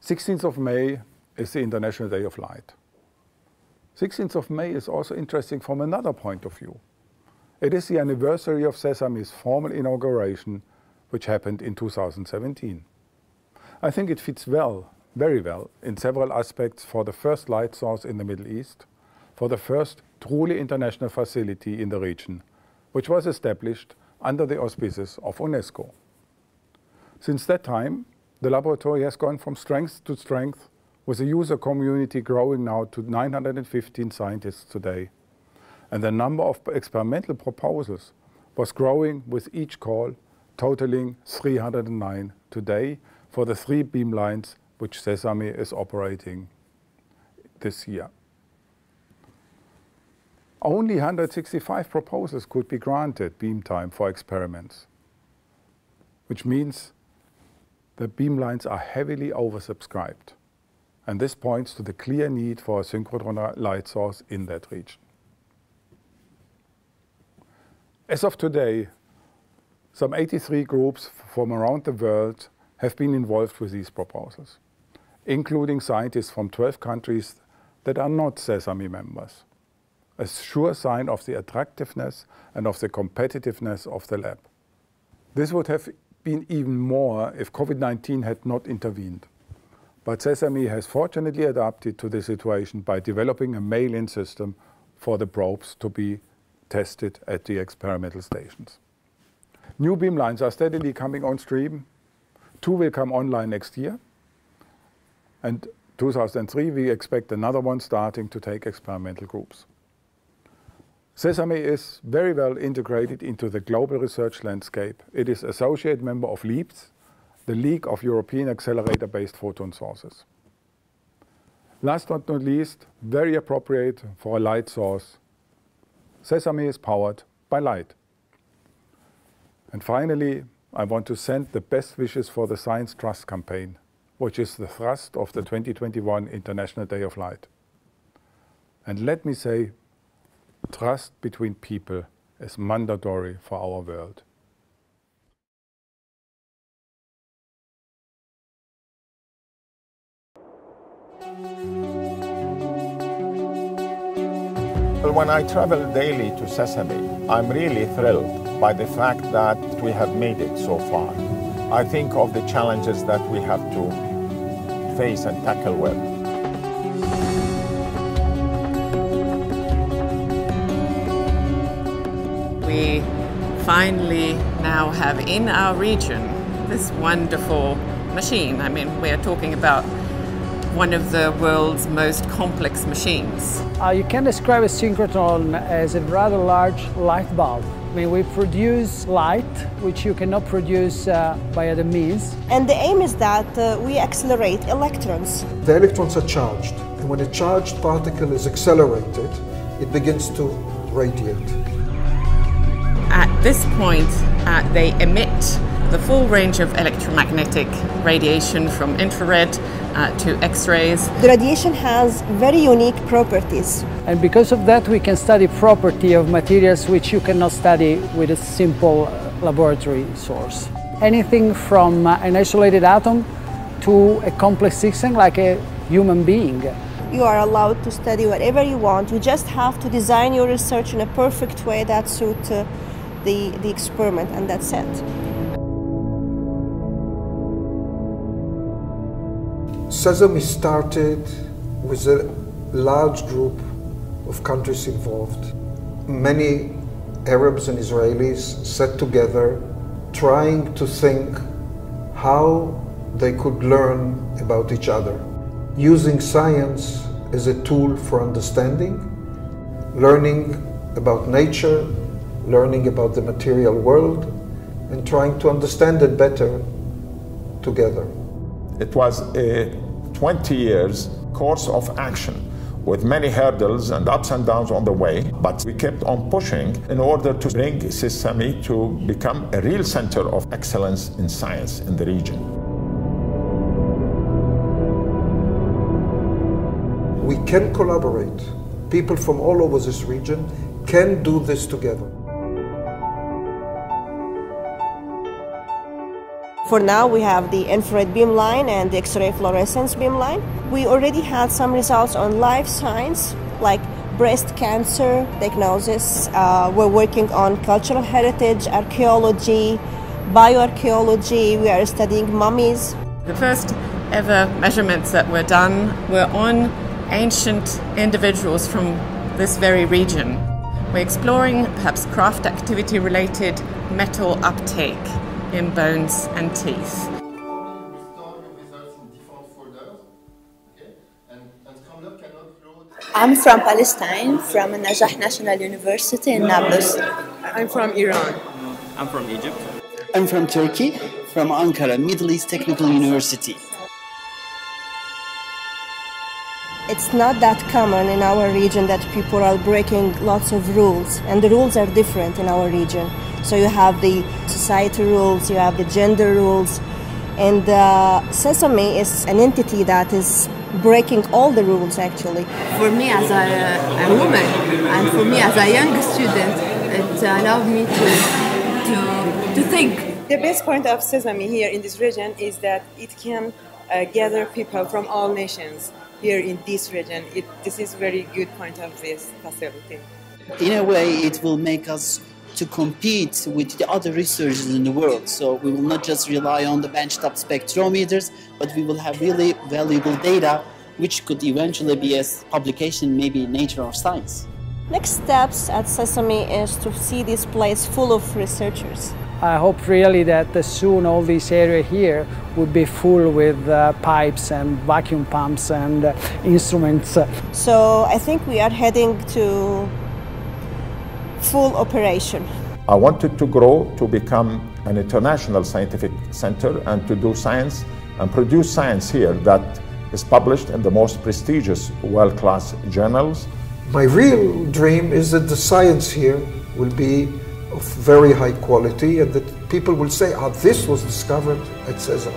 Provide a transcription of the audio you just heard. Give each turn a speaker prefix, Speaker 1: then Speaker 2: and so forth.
Speaker 1: 16th of May is the International Day of Light. 16th of May is also interesting from another point of view. It is the anniversary of SESAME's formal inauguration, which happened in 2017. I think it fits well, very well, in several aspects for the first light source in the Middle East, for the first truly international facility in the region, which was established under the auspices of UNESCO. Since that time, the laboratory has gone from strength to strength, with the user community growing now to 915 scientists today. And the number of experimental proposals was growing with each call, totaling 309 today for the 3 beamlines which SESAME is operating this year. Only 165 proposals could be granted beam time for experiments, which means the beamlines are heavily oversubscribed. And this points to the clear need for a synchrotron light source in that region. As of today, some 83 groups from around the world have been involved with these proposals, including scientists from 12 countries that are not SESAME members. A sure sign of the attractiveness and of the competitiveness of the lab. This would have been even more if COVID-19 had not intervened. But SESAME has fortunately adapted to the situation by developing a mail-in system for the probes to be tested at the experimental stations. New beamlines are steadily coming on stream. 2 will come online next year. And 2003, we expect another one starting to take experimental groups. SESAME is very well integrated into the global research landscape. It is associate member of LEAPS, the League of European Accelerator-Based Photon Sources. Last but not least, very appropriate for a light source, SESAME is powered by light. And finally, I want to send the best wishes for the Science Trust campaign, which is the thrust of the 2021 International Day of Light. And let me say, trust between people is mandatory for our world.
Speaker 2: When I travel daily to SESAME, I'm really thrilled by the fact that we have made it so far. I think of the challenges that we have to face and tackle with.
Speaker 3: We finally now have in our region this wonderful machine. I mean, we're talking about one of the world's most complex machines.
Speaker 4: You can describe a synchrotron as a rather large light bulb. I mean, we produce light, which you cannot produce by other means.
Speaker 5: And the aim is that we accelerate electrons.
Speaker 6: The electrons are charged, and when a charged particle is accelerated, it begins to radiate.
Speaker 3: At this point, they emit the full range of electromagnetic radiation from infrared to X-rays.
Speaker 5: The radiation has very unique properties.
Speaker 4: And because of that, we can study property of materials which you cannot study with a simple laboratory source. Anything from an isolated atom to a complex system like a human being.
Speaker 5: You are allowed to study whatever you want. You just have to design your research in a perfect way that suits the experiment, and that's it.
Speaker 6: SESAME started with a large group of countries involved. Many Arabs and Israelis sat together trying to think how they could learn about each other, using science as a tool for understanding, learning about nature, learning about the material world, and trying to understand it better together.
Speaker 2: It was a 20 years course of action with many hurdles and ups and downs on the way, but we kept on pushing in order to bring SESAME to become a real center of excellence in science in the region.
Speaker 6: We can collaborate. People from all over this region can do this together.
Speaker 5: For now, we have the infrared beamline and the X-ray fluorescence beamline. We already had some results on life science, like breast cancer diagnosis. We're working on cultural heritage, archaeology, bioarchaeology. We are studying mummies.
Speaker 3: The first ever measurements that were done were on ancient individuals from this very region. We're exploring perhaps craft activity related metal uptake in bones and teeth.
Speaker 7: I'm from Palestine, from Najah National University in Nablus.
Speaker 8: I'm from Iran.
Speaker 9: I'm from Egypt.
Speaker 10: I'm from Turkey, from Ankara, Middle East Technical University.
Speaker 5: It's not that common in our region that people are breaking lots of rules, and the rules are different in our region. So you have the society rules, you have the gender rules, and SESAME is an entity that is breaking all the rules actually.
Speaker 8: For me as a woman and for me as a young student, it allowed me to think.
Speaker 11: The best point of SESAME here in this region is that it can gather people from all nations here in this region. This is a very good point of this facility.
Speaker 10: In a way, it will make us to compete with the other researchers in the world. So we will not just rely on the benchtop spectrometers, but we will have really valuable data which could eventually be a publication maybe in Nature or Science.
Speaker 5: Next steps at SESAME is to see this place full of researchers.
Speaker 4: I hope really that soon all this area here will be full with pipes and vacuum pumps and instruments.
Speaker 5: So I think we are heading to full operation.
Speaker 2: I wanted to grow to become an international scientific center and to do science and produce science here that is published in the most prestigious world-class journals.
Speaker 6: My real dream is that the science here will be of very high quality and that people will say, this was discovered at SESAME.